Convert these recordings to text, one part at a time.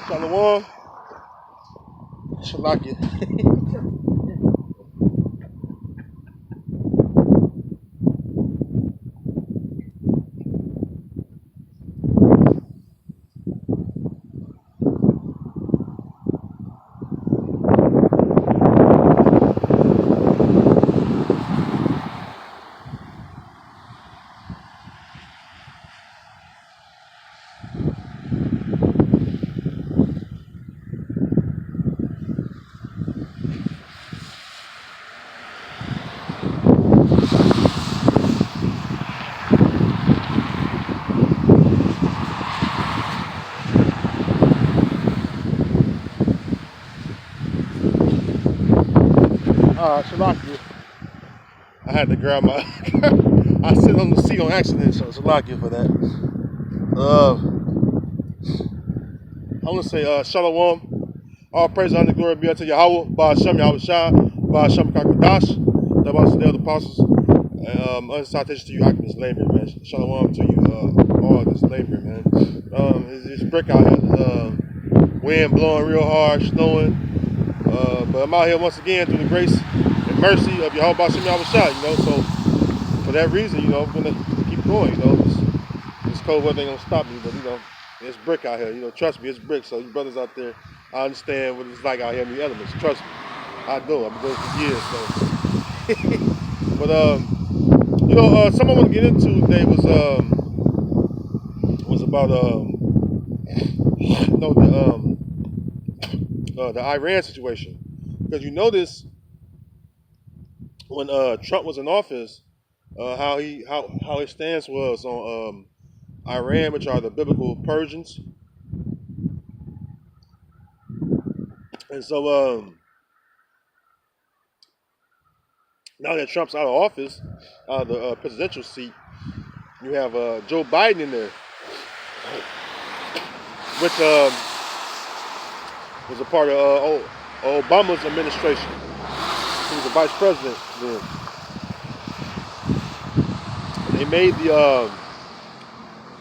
Shalom. Shalaki. Shalaki. I had to grab my. I sit on the seat on accident, so Shalaki for that. I want to say Shalom. All praise and honor, glory be unto Yahweh, Ba'ashem Yahweh Shah, Ba'ashem Kakadash, the Ba'ashem the apostles. Salutation to you, Akimus laboring, man. Shalom to you, all this laboring, man. It's brick out here. Wind blowing real hard, snowing. But I'm out here once again through the grace and mercy of Yahweh Ba'ashem Yahweh Shah, So for that reason, I'm gonna keep going, This cold weather ain't gonna stop me, but it's brick out here. Trust me, it's brick. So you brothers out there, I understand what it's like out here in the elements. Trust me, I know. I've been doing it for years. So, but something I want to get into today was about the Iran situation, because you notice when Trump was in office, how his stance was on Iran, which are the biblical Persians. And so now that Trump's out of office, out of the presidential seat, you have Joe Biden in there, which was a part of Obama's administration. He was the vice president then. They made the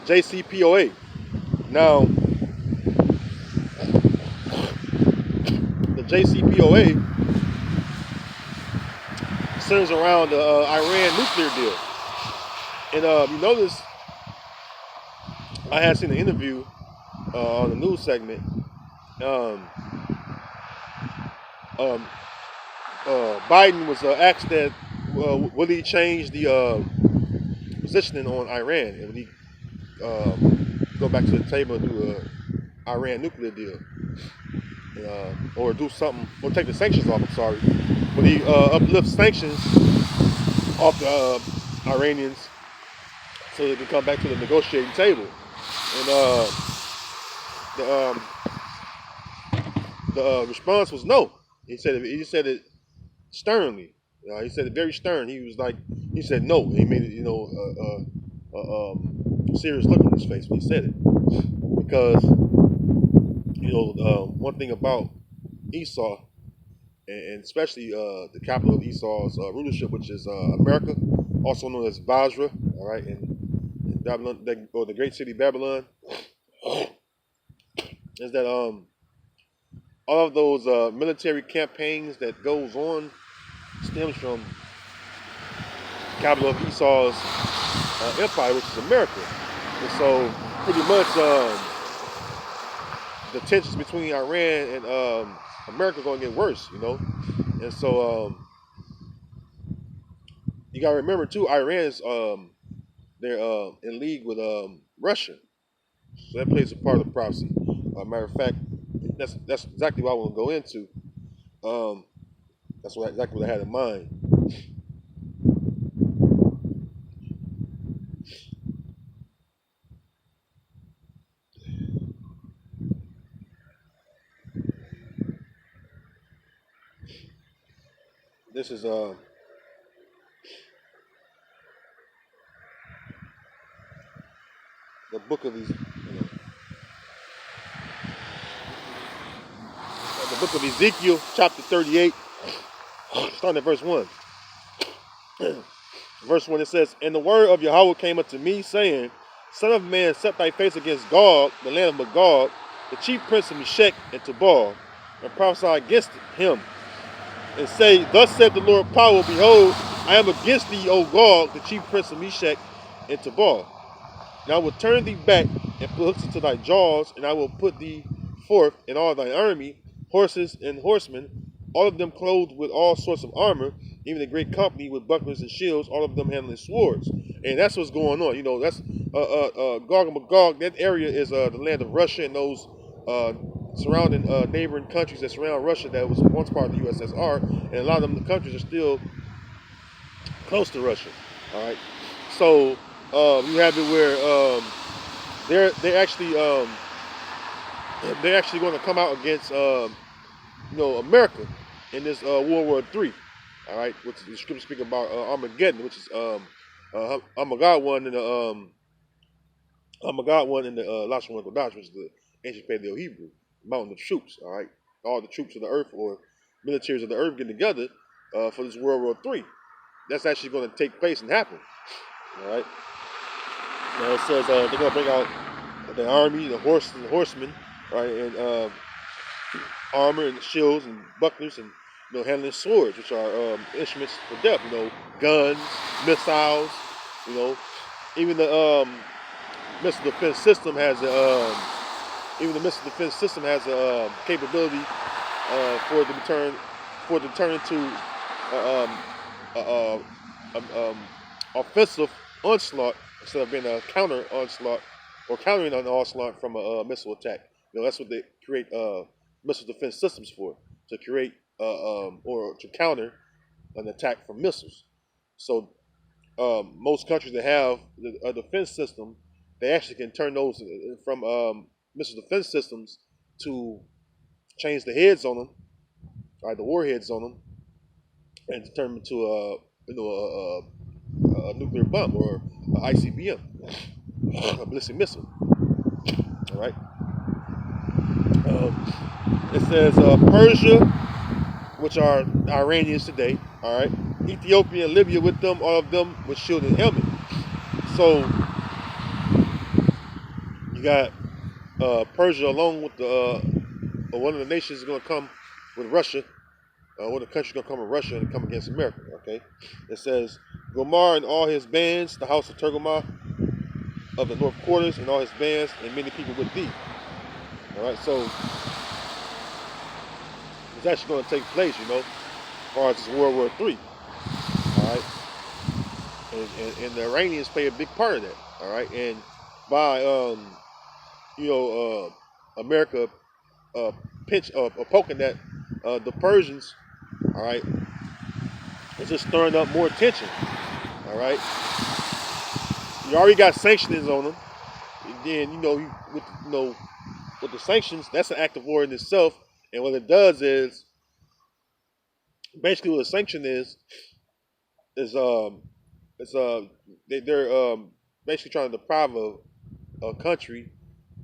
JCPOA. Now, the JCPOA centers around the Iran nuclear deal. And you notice, I had seen an interview on the news segment. Biden was asked that will he change the positioning on Iran, and would he go back to the table and do a Iran nuclear deal, or do something, or take the sanctions off. I'm sorry, would he uplift sanctions off the Iranians so they can come back to the negotiating table? And the response was no. He said it sternly. He said it very stern. He said no. He made it, serious look on his face when he said it, because one thing about Esau, and especially the capital of Esau's rulership, which is America, also known as Basra, all right, in Babylon, or the great city Babylon, is that all of those military campaigns that goes on stems from the capital of Esau's empire, which is America. And so pretty much the tensions between Iran and America are going to get worse, And so you got to remember too, Iran's they're in league with Russia, so that plays a part of the prophecy. Matter of fact, that's exactly what I want to go into. That's exactly what I had in mind. This is the book of these, the The book of Ezekiel, chapter 38, starting at verse 1. Verse 1, it says, "And the word of Yahweh came unto me, saying, Son of man, set thy face against Gog, the land of Magog, the chief prince of Meshech and Tubal, and prophesy against him, and say, Thus said the Lord power, behold, I am against thee, O Gog, the chief prince of Meshech and Tubal. And I will turn thee back, and put hooks into thy jaws, and I will put thee forth in all thy army, horses and horsemen, all of them clothed with all sorts of armor, even a great company with bucklers and shields, all of them handling swords." And that's what's going on. You know, that's Gog and Magog. That area is the land of Russia and those surrounding neighboring countries that surround Russia that was once part of the USSR, and a lot of them the countries are still close to Russia. All right, so you have it where they're actually going to come out against America in this World War III. All right, which the scripture speak about Armageddon, which is Armageddon in the Lashon Kodash, which is the ancient Paleo Hebrew mountain of troops. All right, all the troops of the earth or militaries of the earth getting together for this World War III. That's actually going to take place and happen. All right. Now it says they're going to bring out the army, the horses, and the horsemen, right, and armor and shields and bucklers and handling swords, which are instruments for death. Guns, missiles. Even the missile defense system has a capability for it to turn into offensive onslaught instead of being a counter onslaught or countering an onslaught from a missile attack. That's what they create missile defense systems for, to create or to counter an attack from missiles. So most countries that have a defense system, they actually can turn those from missile defense systems to change the heads on them, right, the warheads on them, and to turn them into a nuclear bomb or an ICBM, a ballistic missile. All right. It says Persia, which are the Iranians today. All right. Ethiopia and Libya with them, all of them with shield and helmet. So you got Persia along with one of the nations is going to come with Russia. One of the countries going to come with Russia and come against America. Okay. It says Gomar and all his bands, the house of Tergomah of the north quarters and all his bands, and many people with thee. All right. So it's actually going to take place, as far as this World War III. All right. And the Iranians play a big part of that. All right. And by America poking at the Persians, all right, it's just stirring up more tension. All right. You already got sanctions on them. And then with the sanctions, that's an act of war in itself. And what it does is, basically, what a sanction is they're basically trying to deprive a country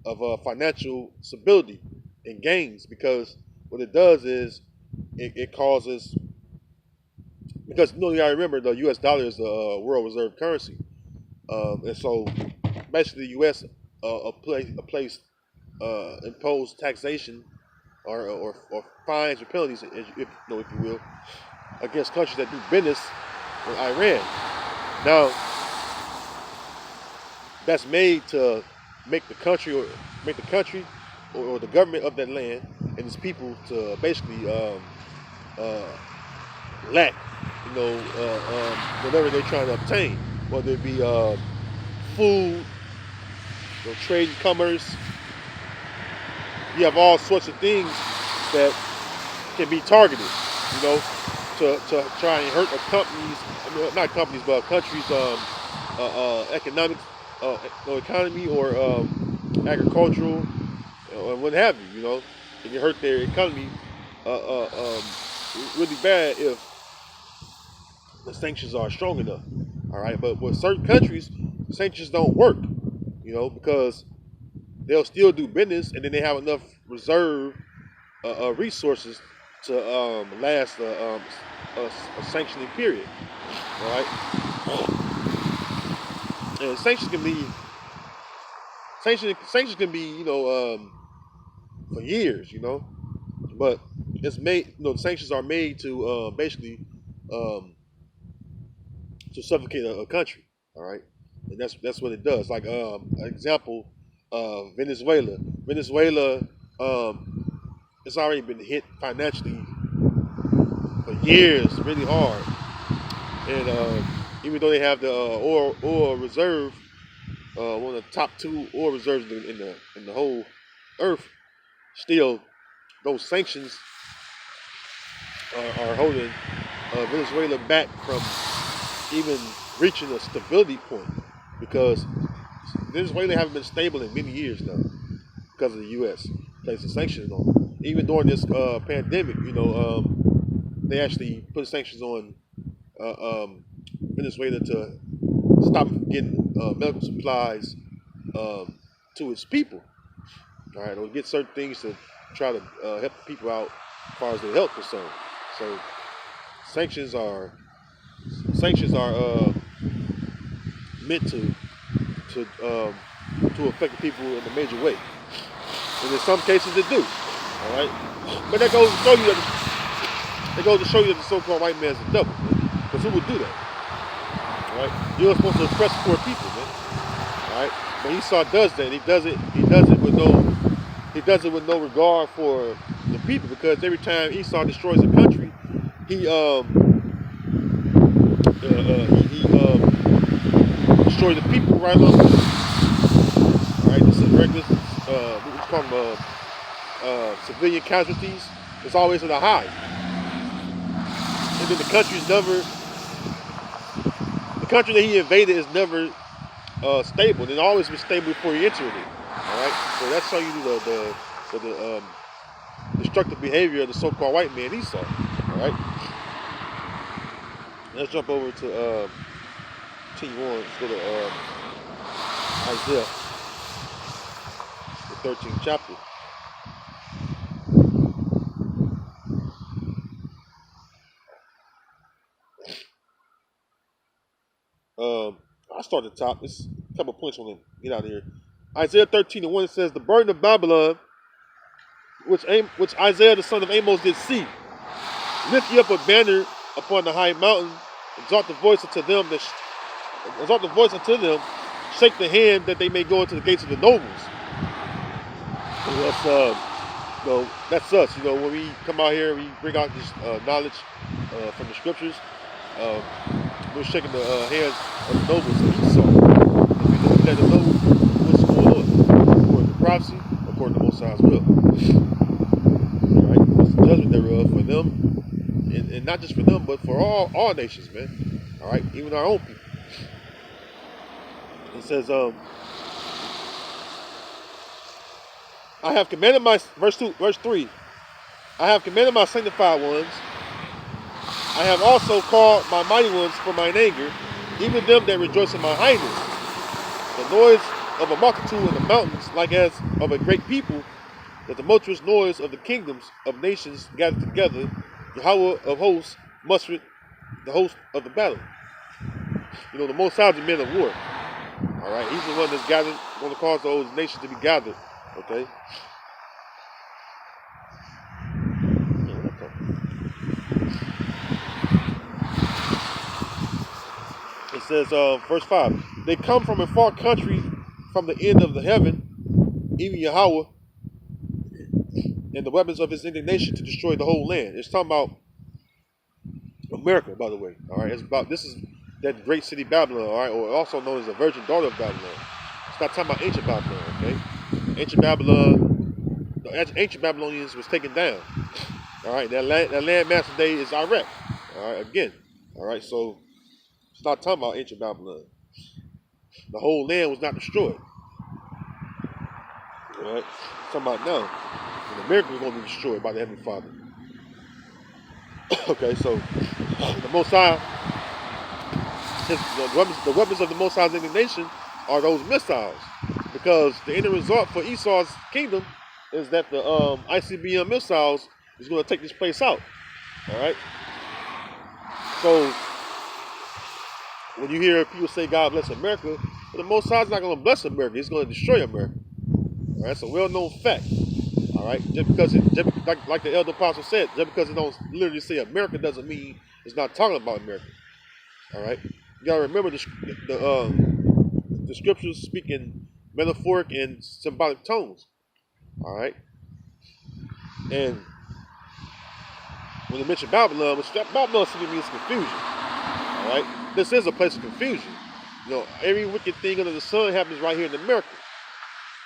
of financial stability and gains, because what it does is it causes, because you gotta remember the U.S. dollar is the world reserve currency, and so basically the U.S. imposed taxation or fines or penalties, if you will, against countries that do business with Iran. Now, that's made to make the country or the government of that land and its people to basically lack, whatever they're trying to obtain, whether it be food, trade and commerce. You have all sorts of things that can be targeted, to try and hurt a not companies, but a country's economic economy or agricultural or what have you. It can hurt their economy really bad if the sanctions are strong enough. All right, but with certain countries, sanctions don't work, because they'll still do business, and then they have enough reserve resources to last a sanctioning period. All right, and sanctions can be for years, but it's made. The sanctions are made to basically um, to suffocate a country. All right, and that's what it does. Like example, Venezuela. Venezuela, it's already been hit financially for years, really hard, and even though they have the oil reserve, one of the top two oil reserves in the whole earth, still those sanctions are holding Venezuela back from even reaching a stability point because Venezuela haven't been stable in many years now because of the U.S. placing sanctions on them. Even during this pandemic, they actually put sanctions on Venezuela to stop getting medical supplies to its people. All right, or get certain things to try to help the people out as far as their health concern. So sanctions are meant to affect the people in a major way, and in some cases it do. All right, but that goes to show you that the so-called white man is the devil, because who would do that? All right, you're supposed to oppress poor people, man. All right, but Esau does that. He does it with no regard for the people, because every time Esau destroys a country, he destroys the people right along with it. All right, this is regular what we call them, civilian casualties. It's always at a high, and then the country that he invaded is never stable. It always been stable before he entered it. All right, so that's how you do the destructive behavior of the so-called white man Esau. All right, let's jump over to continue on. Let's go to Isaiah, the 13th chapter. I'll start at the top. There's a couple of points I want to get out of here. Isaiah 13:1 says, "The burden of Babylon, which Isaiah the son of Amos did see. Lift ye up a banner upon the high mountain, exalt the voice unto them, shake the hand that they may go into the gates of the nobles." And that's us. When we come out here, we bring out this knowledge from the scriptures. We're shaking the hands of the nobles of Esau. And we let them know what's going on according to prophecy, according to Most High's will. All right, what's the judgment thereof for them, and not just for them, but for all nations, man. All right, even our own people. It says, I have commanded verse 3. I have commanded my sanctified ones. I have also called my mighty ones for mine anger, even them that rejoice in my highness. The noise of a multitude in the mountains, like as of a great people, the tumultuous noise of the kingdoms of nations gathered together. Yahweh of hosts mustered the host of the battle. The Most High is the man of war. All right, he's the one that's gathered, going to cause those nations to be gathered. Okay. It says, verse 5, they come from a far country, from the end of the heaven, even Yahweh, and the weapons of his indignation to destroy the whole land. It's talking about America, by the way. All right, this is that great city Babylon, all right, or also known as the virgin daughter of Babylon. It's not talking about ancient Babylon, okay? The ancient Babylonians was taken down. All right, that landmass today is Iraq. All right, again. All right, so it's not talking about ancient Babylon. The whole land was not destroyed. All right, it's talking about now. And America was going to be destroyed by the Heavenly Father. Okay, so the Most High, the weapons of the Most High's indignation are those missiles, because the end result for Esau's kingdom is that the ICBM missiles is going to take this place out. All right. So when you hear people say God bless America, well, the Most High is not going to bless America. He's going to destroy America. All right. It's a well-known fact. All right. Just because like the elder apostle said, just because it don't literally say America doesn't mean it's not talking about America. All right. You got to remember the scriptures speak in metaphoric and symbolic tones. All right. And when they mention Babylon, Babylon simply means confusion. All right. This is a place of confusion. You know, every wicked thing under the sun happens right here in America.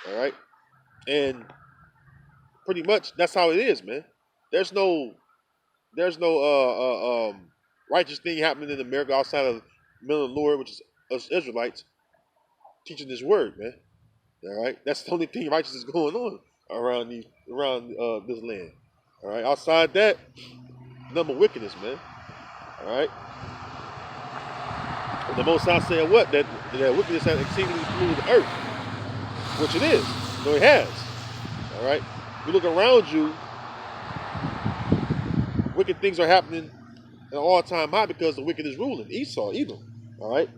All right. And pretty much that's how it is, man. There's no righteous thing happening in America outside of the men of the Lord, which is us Israelites teaching this word, man. All right, that's the only thing righteous is going on around this land. All right, outside that, number wickedness, man. All right, and the Most High said what that wickedness has exceedingly polluted the earth, which it is. So it has. All right, you look around you, wicked things are happening at an all-time high because the wicked is ruling. Esau, Edom. All right.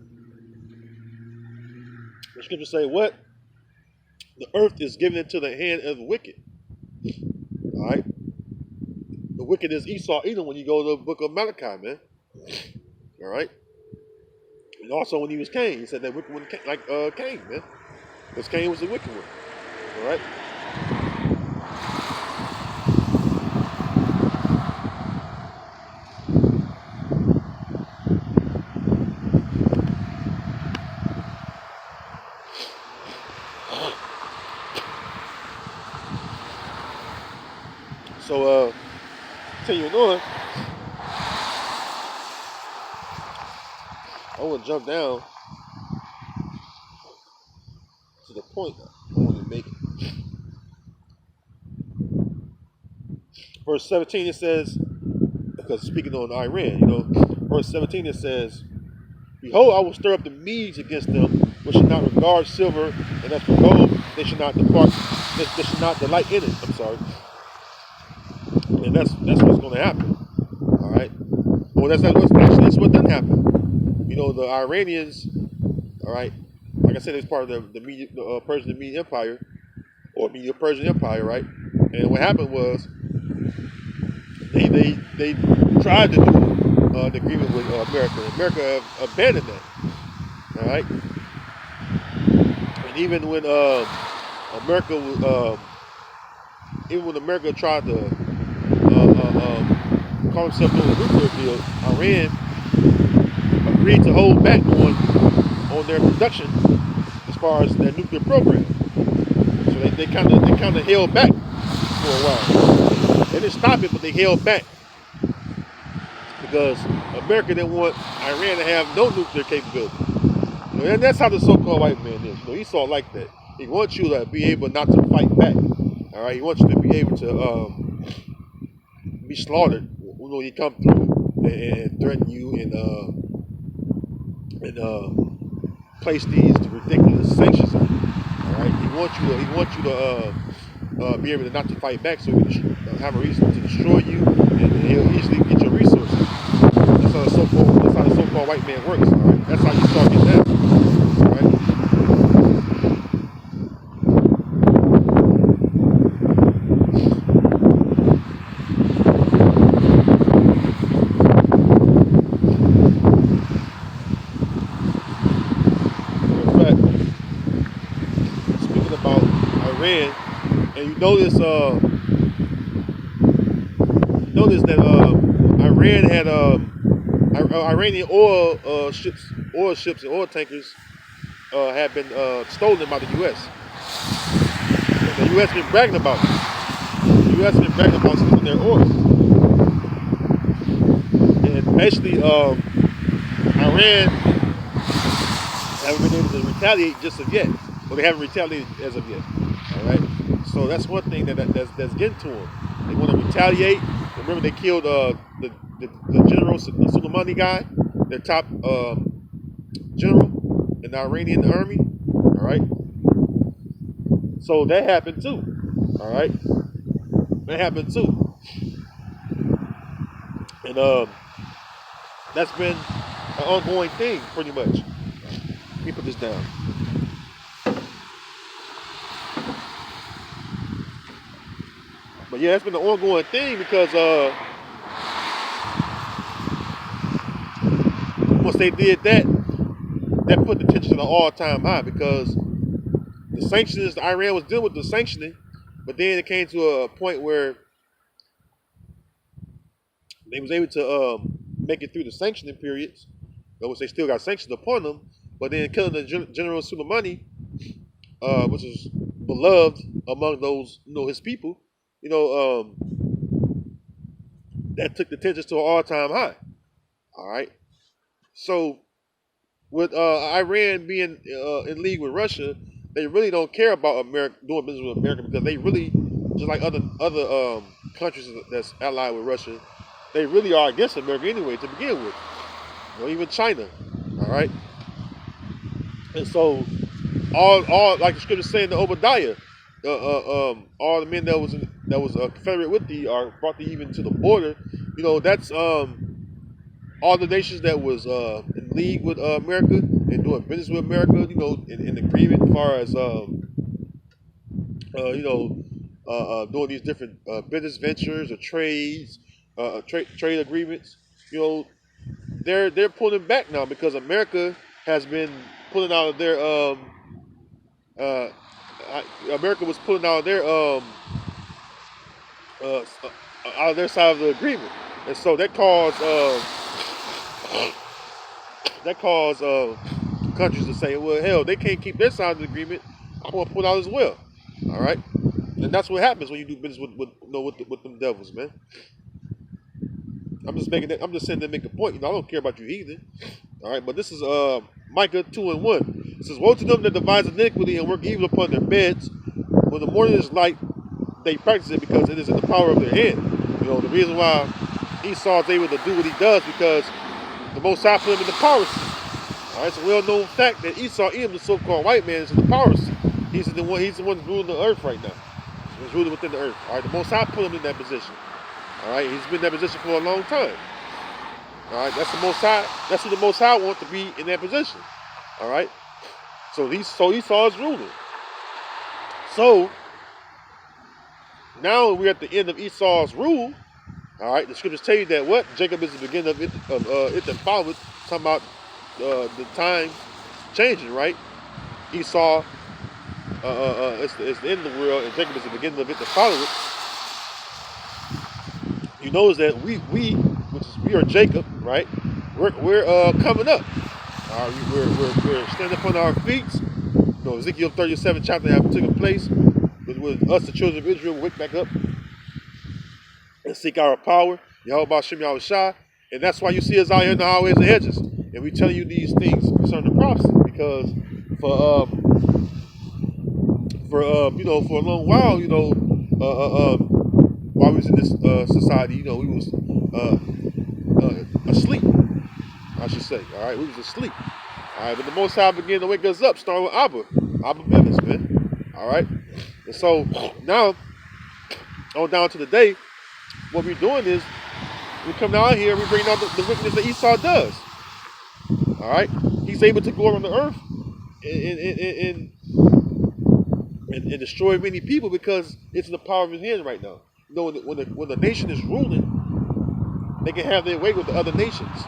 The scriptures say what? The earth is given into the hand of the wicked. All right. The wicked is Esau, Edom when you go to the book of Malachi, man. All right. And also when he was Cain, he said that wicked one, like Cain, man. Because Cain was the wicked one. All right. So, continuing on, I want to jump down to the point I want to make. Verse 17, it says, because speaking on Iran, you know, verse 17, it says, behold, I will stir up the Medes against them, which should not regard silver, and as for gold, they should not should not delight in it. I'm sorry. And that's what's going to happen. All right. Well, that's what didn't happen. You know, the Iranians. All right. Like I said, it's part of the Persian Median Empire, or Medo-Persian Empire, right? And what happened was they tried to do an agreement with America. America abandoned that. All right. And even when America tried to call himself doing a nuclear deal, Iran agreed to hold back on their production as far as their nuclear program. So they kind of held back for a while. They didn't stop it, but they held back because America didn't want Iran to have no nuclear capability. You know, and that's how the so-called white man is. You know, Esau like that. He wants you to be able not to fight back. All right, he wants you to be able to be slaughtered. You know, he come through and threaten you and place these ridiculous sanctions on you. All right, he wants you to be able to not to fight back, so he can have a reason to destroy you, and he'll easily get your resources. That's how the so-called white man works. All right, that's how you start getting that. All right. And you notice that Iran had Iranian oil ships and oil tankers had been stolen by the U.S. The U.S. been bragging about it. The U.S. been bragging about stealing their oil. And basically, Iran haven't been able to retaliate just of yet. Well, they haven't retaliated as of yet. All right. So that's one thing that's getting to them. They want to retaliate. Remember, they killed the general, the Soleimani guy, their top general in the Iranian army. All right. So that happened too. All right, that happened too, and that's been an ongoing thing, pretty much. Let me put this down. But yeah, that's been an ongoing thing because once they did that, that put the tension at an all-time high because the sanctions, Iran was dealing with the sanctioning, but then it came to a point where they was able to make it through the sanctioning periods, which they still got sanctions upon them, but then killing the General Soleimani, which is beloved among those, his people, that took the tensions to an all-time high. All right, so with Iran being in league with Russia, they really don't care about America doing business with America because they really, just like other countries that's allied with Russia, they really are against America anyway to begin with. Even China. All right, and so all like the scripture saying to Obadiah, all the men that was confederate with thee are brought thee even to the border. That's all the nations that was in league with America and doing business with America, in agreement as far as doing these different business ventures or trades, trade agreements. They're pulling back now because America has been pulling out of their uh, America was pulling out of their uh, out of their side of the agreement, and so that caused countries to say, well, hell, they can't keep their side of the agreement. I'm gonna pull out as well. All right, and that's what happens when you do business with them devils, man. I'm just saying to make a point. I don't care about you either. All right, but this is Micah 2:1. It says, "Woe to them that devise iniquity and work evil upon their beds. When the morning is light, they practice it because it is in the power of their hand." The reason why Esau is able to do what he does because the Most High put him in the power seat. All right, it's a well-known fact that Esau, the so-called white man, is in the power seat. He's the one that's ruling the earth right now. He's ruling within the earth. All right, the Most High put him in that position. All right, he's been in that position for a long time. All right, that's the Most High. That's who the Most High wants to be in that position. All right, so Esau is ruling. So now we're at the end of Esau's rule. All right, the scriptures tell you that what Jacob is the beginning of it that followeth. Talking about the time changing, right? Esau, it's the end of the world, and Jacob is the beginning of it that followeth. You notice that we are Jacob, right? We're coming up. We're standing up on our feet. Ezekiel 37 chapter have taken place. With us, the children of Israel, wake back up and seek our power. Yahweh Shem Yahushua. And that's why you see us out here in the highways and hedges. And we tell you these things concerning the prophecy because for a long while, while we was in this society, we was asleep, I should say. All right, we was asleep. All right, but the Most High began to wake us up, starting with Abba Bivens, man. All right, and so now on down to the day, what we're doing is we come down here, we bring out the wickedness that Esau does. All right, he's able to go around the earth and destroy many people because it's in the power of his hand right now. When the nation is ruling, they can have their way with the other nations.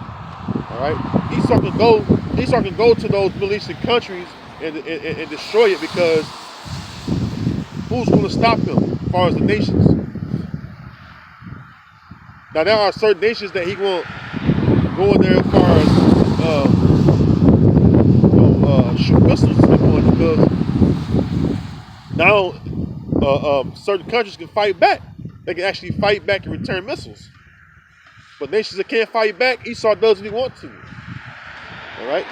All right, Esau can go to those Middle Eastern countries and destroy it because who's going to stop him as far as the nations? Now there are certain nations that he won't go in there as far as shoot missiles on because now certain countries can fight back. They can actually fight back and return missiles. But nations that can't fight back, Esau does what he wants to. All right?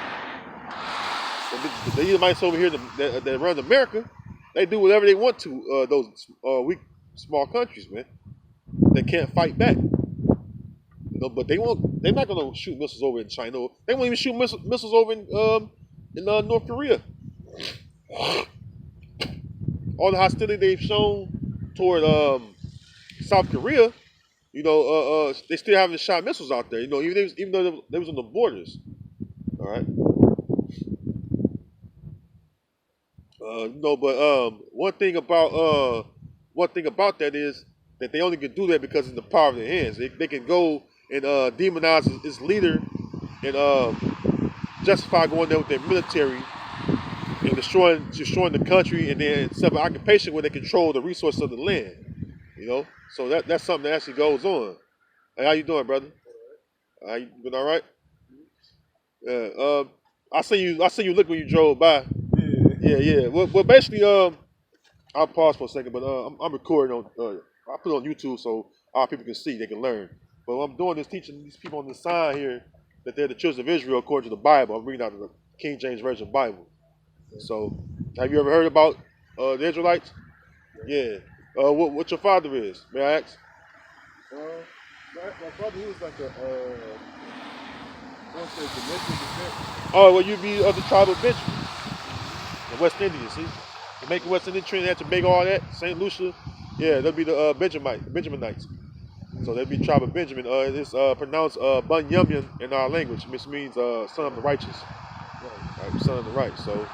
The Edomites over here that run America, they do whatever they want to. Those weak, small countries, man, they can't fight back. But they won't. They're not gonna shoot missiles over in China. They won't even shoot missiles over in North Korea. All the hostility they've shown toward South Korea, they still haven't shot missiles out there. Even though they was on the borders. All right. But one thing about that is that they only can do that because it's the power of their hands. They can go and demonize its leader and justify going there with their military and destroying the country, and then set up an occupation where they control the resources of the land. So that's something that actually goes on. Hey, how you doing, brother? You been all right? Yeah. I see you look when you drove by. Yeah. Well, basically, I'll pause for a second, but I'm recording on. I put it on YouTube so our people can see, they can learn. But what I'm doing is teaching these people on the side here that they're the children of Israel according to the Bible. I'm reading out of the King James Version Bible. So, have you ever heard about the Israelites? Yeah. What your father is? May I ask? My father, he was like what's the Jamaican descent? Oh, well, you'd be of the tribe of Benjamin, the West Indians. See, Jamaica, West Indian, Trinidad, Tobago, all that. Saint Lucia. Yeah, they'll be the Benjaminites. So they'll be tribe of Benjamin. It's pronounced Bunyamin in our language, which means son of the righteous. Right, son of the right. So,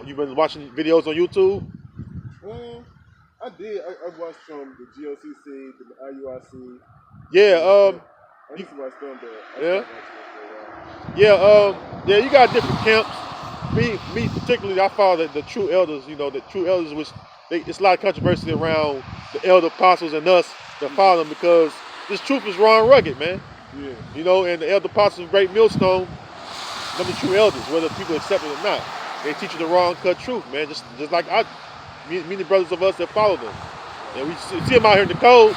you've been watching videos on YouTube? I did. I watched from the GOCC, the IUIC. Yeah. I used to watch them, but Yeah, you got different camps. Me particularly, I follow the true elders. The true elders, which it's a lot of controversy around the elder apostles and us that follow them, because this truth is raw and rugged, man. Yeah. And the elder apostles of Great Millstone, them the true elders, whether people accept it or not. They teach you the raw and cut truth, man. Just like me and the brothers of us that follow them. And we see them out here in the cold.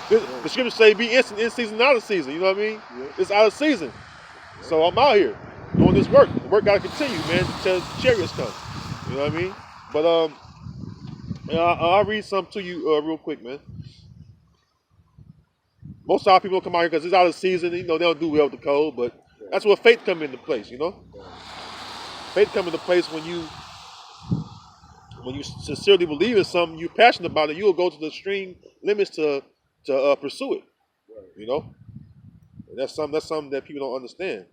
The scriptures say be instant in season, out of season. You know what I mean? Yeah. It's out of season. So I'm out here doing this work. The work got to continue, man, until the chariots come. You know what I mean? But I'll read something to you real quick, man. Most of our people don't come out here because it's out of season. They don't do well with the cold, but that's where faith come into place. Faith come into place when you sincerely believe in something, you're passionate about it. You'll go to the extreme limits to pursue it. And that's something that people don't understand.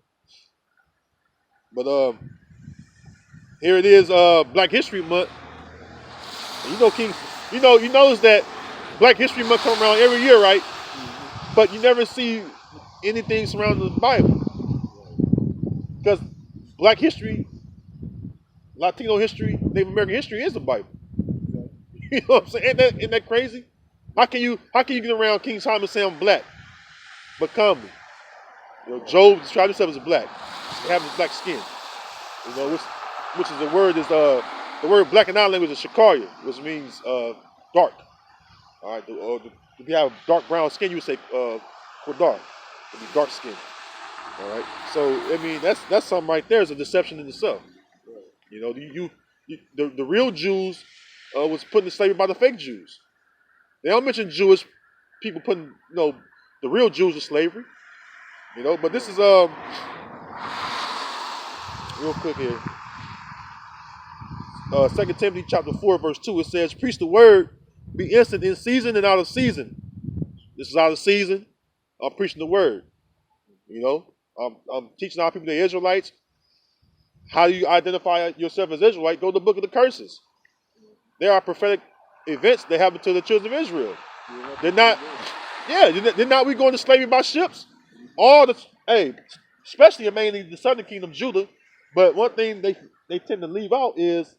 But here it is, Black History Month. And King, you notice that Black History Month come around every year, right? Mm-hmm. But you never see anything surrounding the Bible, because Black history, Latino history, Native American history is the Bible. You know what I'm saying? Ain't that crazy? How can you get around King Solomon saying I'm black, but calmly? Job described himself as black, having black skin. Which is the word black in our language is shakaria, which means dark. All right, if you have dark brown skin, you would say kodar, to be dark skin. All right, so I mean that's something right there. Is a deception in itself. The real Jews was put in slavery by the fake Jews. They don't mention Jewish people putting the real Jews in slavery. But this is real quick here. 2 Timothy chapter 4 verse 2, it says, "Preach the word, be instant in season and out of season." This is out of season. I'm preaching the word. I'm teaching our people, the Israelites. How do you identify yourself as Israelite? Go to the book of the curses. There are prophetic events that happen to the children of Israel. They're not we going to slavery by ships? Especially and mainly the southern kingdom, Judah. But one thing they tend to leave out is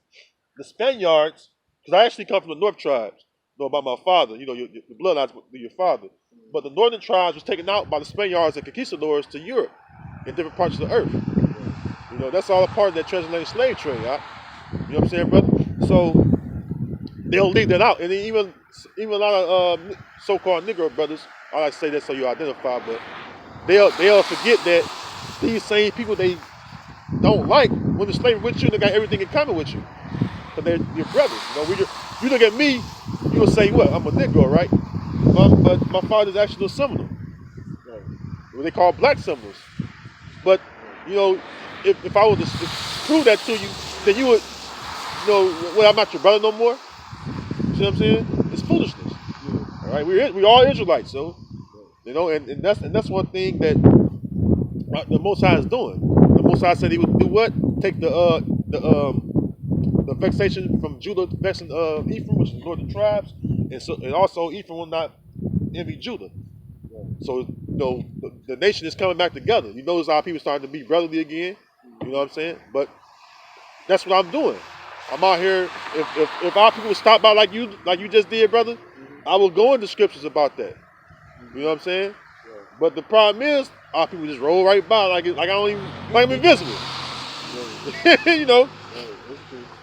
the Spaniards, because I actually come from the north tribes. About my father, your bloodlines with your father. But the northern tribes was taken out by the Spaniards and conquistadors to Europe in different parts of the earth. That's all a part of that transatlantic slave trade. You know what I'm saying, brother? So they'll leave that out. And even a lot of so-called Negro brothers, I like to say that so you identify, but they'll forget that these same people they don't like when the slavery with you, they got everything in common with you. Because they're your brothers. You look at me, you'll say, what? I'm a Negro, right? But my father's actually a Seminole. What they call black Seminoles. But, if I were to prove that to you, then well, I'm not your brother no more. You see what I'm saying? It's foolishness. All right, we all Israelites, so and that's one thing that the Most High is doing. The Most High said He would do what? Take the vexation from Judah, vexing Ephraim, which is the northern tribes, and also Ephraim will not envy Judah. So the nation is coming back together. You notice how people starting to be brotherly again. You know what I'm saying? But that's what I'm doing. I'm out here. If our people would stop by like you just did, brother, I will go into scriptures about that. You know what I'm saying? But the problem is, our people just roll right by like I don't even like I'm invisible. you know.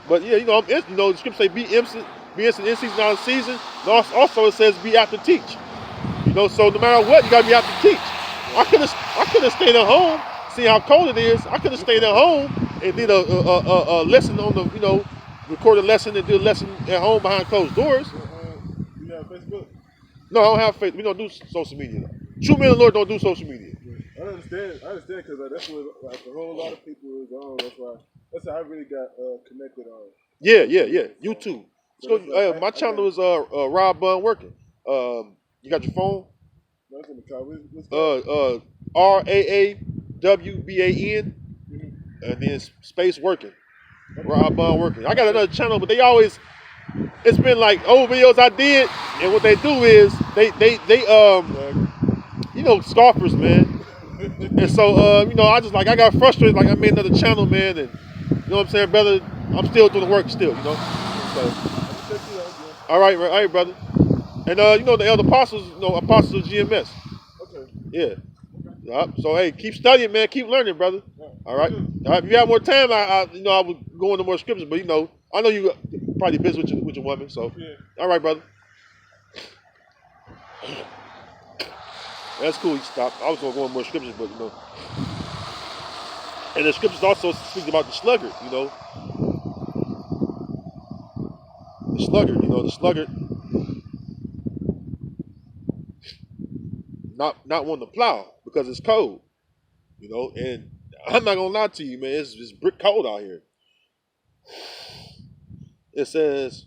But yeah, the scripture say be instant in season, out of season. And also it says be out to teach. So no matter what, you gotta be out to teach. I could have stayed at home, see how cold it is. I could have stayed at home and did a lesson on the record a lesson and do a lesson at home behind closed doors. You have Facebook? No, I don't have Facebook. We don't do social media. True men of the Lord don't do social media. I understand because that's what like a whole lot of people is on. That's how I really got connected on. Yeah. YouTube. My channel is Rob Bun Working. You got your phone? No, it's in the car. What's RAAWBAN and then space Working. Rob Bun Working. I got another channel, but it's been like old videos I did, and what they do is they scoffers, man. And so I got frustrated, like I made another channel, man, and you know what I'm saying, brother, I'm still doing the work still, So all right, brother. And the elder apostles, apostles of GMS. Okay. Yeah. Yep. So hey, keep studying, man. Keep learning, brother. All right. If you have more time, I would go into more scriptures, but I know you probably busy with your woman. So all right, brother. That's cool. He stopped. I was gonna go into more scriptures, but and the scriptures also speak about the sluggard. The sluggard. The sluggard. Not wanting to plow because it's cold, and I'm not gonna lie to you, man, it's brick cold out here. It says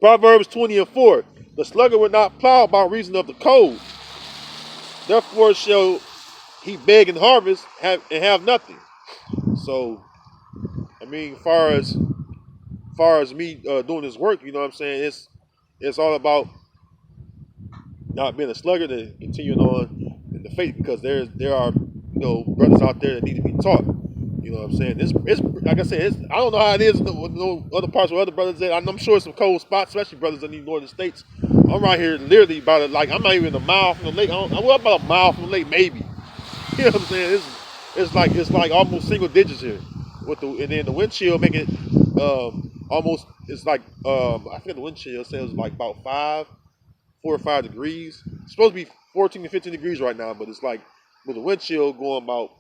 Proverbs 20:4, the sluggard will not plow by reason of the cold, therefore shall he beg and harvest and have nothing. So I mean, far as me doing this work, you know what I'm saying, it's all about not being a sluggard and continuing on in the faith, because there are brothers out there that need to be taught. You know what I'm saying? It's like I said, I don't know how it is in other parts where other brothers at. I'm sure some cold spots, especially brothers in these northern states. I'm right here literally about I'm not even a mile from the lake. I'm about a mile from the lake, maybe. You know what I'm saying? It's like almost single digits here. And then the wind chill make it almost. It's like I think the wind chill says like about 4 or 5 degrees. It's supposed to be 14 to 15 degrees right now, but it's like with the wind chill going about